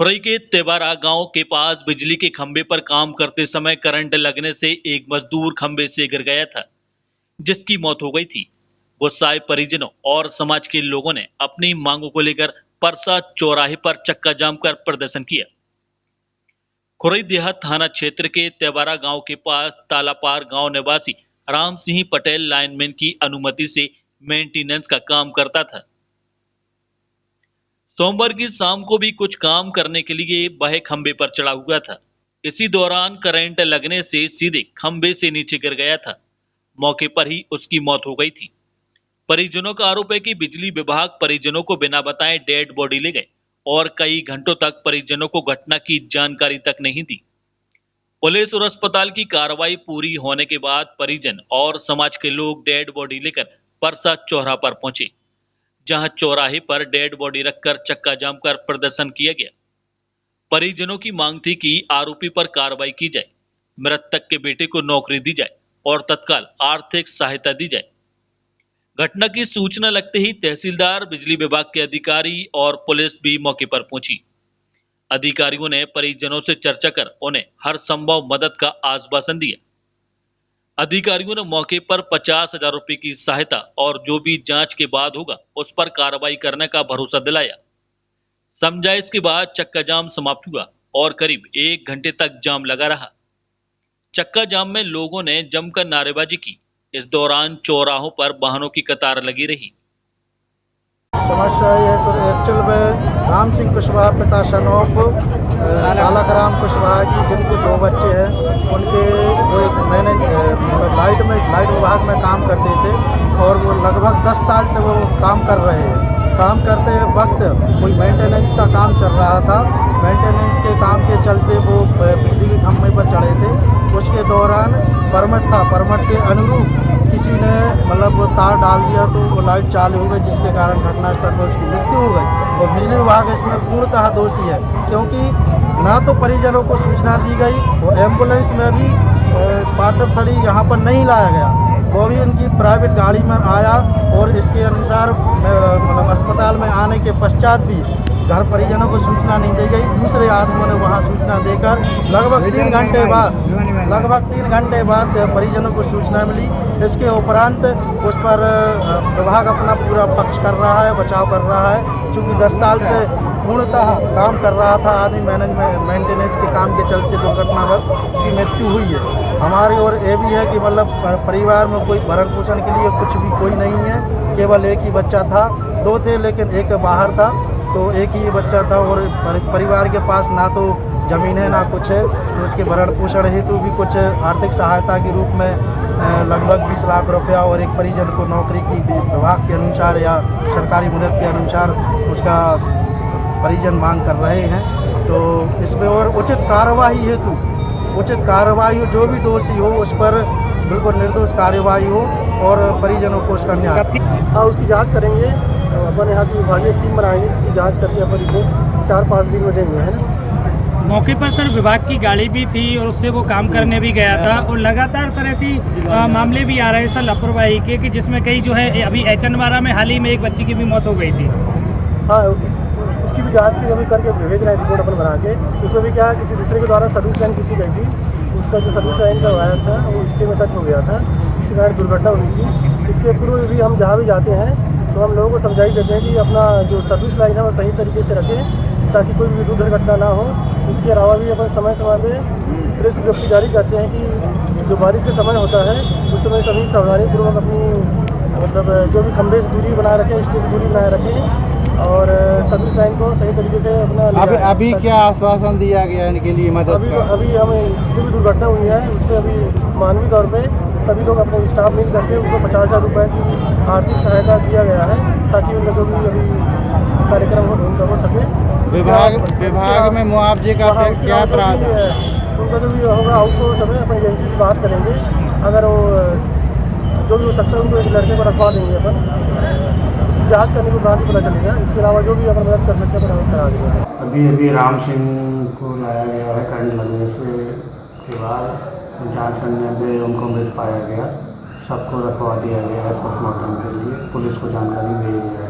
खुरई के तेबारा गांव के पास बिजली के खंभे पर काम करते समय करंट लगने से एक मजदूर खंभे से गिर गया था, जिसकी मौत हो गई थी। गुस्साए परिजनों और समाज के लोगों ने अपनी मांगों को लेकर परसा चौराहे पर चक्का जाम कर प्रदर्शन किया। खुरई देहात थाना क्षेत्र के तेबारा गांव के पास तालापार गांव निवासी राम सिंह पटेल लाइनमैन की अनुमति से मेंटेनेंस का काम करता था। सोमवार की शाम को भी कुछ काम करने के लिए वह खंबे पर चढ़ा हुआ था। इसी दौरान करंट लगने से सीधे खंबे से नीचे गिर गया था। मौके पर ही उसकी मौत हो गई थी। परिजनों का आरोप है कि बिजली विभाग परिजनों को बिना बताए डेड बॉडी ले गए और कई घंटों तक परिजनों को घटना की जानकारी तक नहीं दी। पुलिस और अस्पताल की कार्रवाई पूरी होने के बाद परिजन और समाज के लोग डेड बॉडी लेकर परसा चौराहा पर पहुंचे, जहां चौराहे पर डेड बॉडी रखकर चक्का जाम कर प्रदर्शन किया गया। परिजनों की मांग थी कि आरोपी पर कार्रवाई की जाए, मृतक के बेटे को नौकरी दी जाए और तत्काल आर्थिक सहायता दी जाए। घटना की सूचना लगते ही तहसीलदार, बिजली विभाग के अधिकारी और पुलिस भी मौके पर पहुंची। अधिकारियों ने परिजनों से चर्चा कर उन्हें हर संभव मदद का आश्वासन दिया। अधिकारियों ने मौके पर 50,000 रुपए की सहायता और जो भी जांच के बाद होगा उस पर कार्रवाई करने का भरोसा दिलाया। समझाइश के बाद चक्का जाम समाप्त हुआ और करीब 1 घंटे तक जाम लगा रहा। चक्का जाम में लोगों ने जमकर नारेबाजी की। इस दौरान चौराहों पर वाहनों की कतार लगी रही। समस्या ये है सर, एक्चुअल में राम सिंह कुशवाहा पिता सनोप सालक राम कुशवाहा जी, जिनके 2 बच्चे हैं, उनके वो एक मैंने मतलब लाइट विभाग में काम करते थे और वो लगभग 10 साल से वो काम कर रहे हैं। काम करते वक्त कोई मेंटेनेंस का काम चल रहा था। मेंटेनेंस के काम के चलते वो बिजली के खंभे पर चढ़े थे। उसके दौरान परमिट था, परमिट के अनुरूप किसी ने मतलब तार डाल दिया तो वो लाइट चालू हो गई, जिसके कारण घटनास्थल पर उसकी मृत्यु हो गई। और बिजली विभाग इसमें पूर्णतः दोषी है, क्योंकि ना तो परिजनों को सूचना दी गई और एम्बुलेंस में भी पार्थिव शरीर यहाँ पर नहीं लाया गया। वो भी उनकी प्राइवेट गाड़ी में आया और इसके अनुसार मतलब अस्पताल में आने के पश्चात भी घर परिजनों को सूचना नहीं दी गई। दूसरे आदमियों ने वहाँ सूचना देकर लगभग 3 घंटे बाद परिजनों को सूचना मिली। इसके उपरांत उस पर विभाग अपना पूरा पक्ष कर रहा है, बचाव कर रहा है। चूँकि 10 साल से पूर्णतः काम कर रहा था आदमी, मेंटेनेंस के काम के चलते दुर्घटनावश उसकी मृत्यु हुई है। हमारी ओर ये भी है कि मतलब परिवार में कोई भरण पोषण के लिए कुछ भी कोई नहीं है, केवल एक ही बच्चा था। 2 थे लेकिन एक बाहर था, तो एक ही बच्चा था और परिवार के पास ना तो ज़मीन है ना कुछ है। तो उसके भरण पोषण हेतु भी कुछ आर्थिक सहायता के रूप में लगभग 20 लाख रुपया और एक परिजन को नौकरी की विभाग के अनुसार या सरकारी मदद के अनुसार उसका परिजन मांग कर रहे हैं। तो इसमें और उचित कार्रवाई हेतु हो, जो भी दोषी हो उस पर बिल्कुल निर्दोष कार्रवाई हो और परिजनों को उसका न्याय। हाँ, उसकी जांच करेंगे। अपन यहाँ से विभागीय टीम बनाएंगे, इसकी जांच करके अपन रिपोर्ट 4-5 दिन में देंगे, है ना। मौके पर सर विभाग की गाड़ी भी थी और उससे वो काम करने भी गया था और लगातार सर ऐसी मामले भी आ रहे हैं सर लापरवाही के, कि जिसमें कई जो है अभी एचनवारा में हाल ही में एक बच्ची की भी मौत हो गई थी। हाँ, उसकी भी जांच की अभी करके भेज रहे हैं रिपोर्ट अपन बना के। उसमें भी क्या है, किसी दूसरे के द्वारा सर्विस लाइन खींची गई थी। उसका जो सर्विस लाइन का वायर था वो स्टे में टच हो गया था, इसी कारण दुर्घटना हुई थी। इसके पूर्व भी हम जहाँ भी जाते हैं तो हम लोगों को समझाई देते हैं कि अपना जो सर्विस लाइन है वो सही तरीके से रखें ताकि कोई भी दुर्घटना ना हो। इसके अलावा भी अपन समय समय पर प्रेस विज्ञप्ति जारी करते हैं कि जो बारिश का समय होता है उस समय सभी सावधानीपूर्वक अपनी मतलब जो भी खंभे से दूरी बनाए रखें, स्टे से दूरी बनाए रखें और सर्विस लाइन को सही तरीके से अपना। अभी क्या आश्वासन दिया गया है इनके लिए मदद का? अभी हमें जो भी दुर्घटना हुई है उस पर अभी मानवीय तौर पे सभी लोग अपने स्टाफ मिल करके उनको 50,000 रुपये की आर्थिक सहायता दिया गया है ताकि उनका जो भी अभी कार्यक्रम हो उनका हो सके। विभाग में मुआवजे का क्या प्रावधान है? उनका जो भी होगा आउटसोर्स हमें अपनी एजेंसी से बात करेंगे। अगर वो जो भी हो सकता है उनको एक लड़के को रखवा देंगे अपन, जांच करने के बाद ही पता चलेगा। इसके अलावा जो भी अपन मदद कर सकते हैं अपन करा देंगे। अभी राम सिंह को लाया गया है करंट लगने से के बाद जांच करने में उनको मृत पाया गया। सबको रखवा दिया गया है पोस्टमार्टम के लिए। पुलिस को जानकारी दी गई है।